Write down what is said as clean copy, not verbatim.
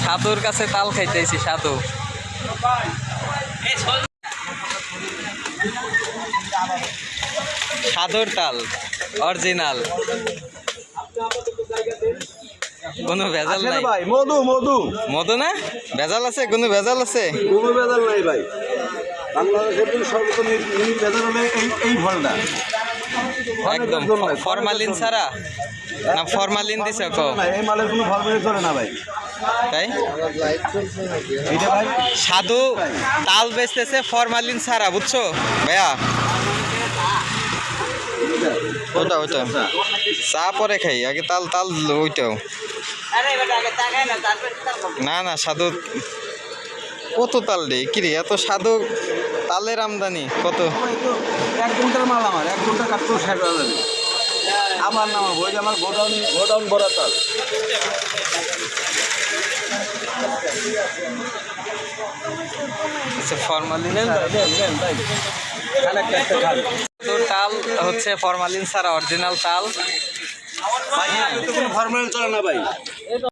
সাধুর কাছে তাল খাইতেছি। সাধু সাধুর তাল অরিজিনাল, কোনো ভেজাল নাই ভাই। মধু মধু মধু না ভেজাল আছে? কোনো ভেজাল আছে? কোনো ভেজাল নাই ভাই। বাংলাদেশের সর্বোত্তম ভেজাল হলে এই ফলটা একদম ফরমালিন ছাড়া না? ফরমালিন দিছে কো? এই মালের কোনো ফরমালিন চলে না ভাই। তাই এইটা ভাই সাধু তাল বেচতেছে ফরমালিন ছাড়া, বুঝছো ভাইয়া? ওটা ওটা চা পরে খাই, আগে তাল তাল ওইটাও না না। সাধু কত তাল রে কিরে, এত সাধু তালের আমদানি কত? 1 ঘন্টার মাল আমার, 1 ঘন্টা কাটতেও শেষ হয়ে যাবে। আমার নাম ওই যে আমার গোডাউন বড় তাল। ফরমালিন তাল হচ্ছে ফরমালিন ছাড়া অরিজিনাল তাল। ফরমালিন চলে না ভাই।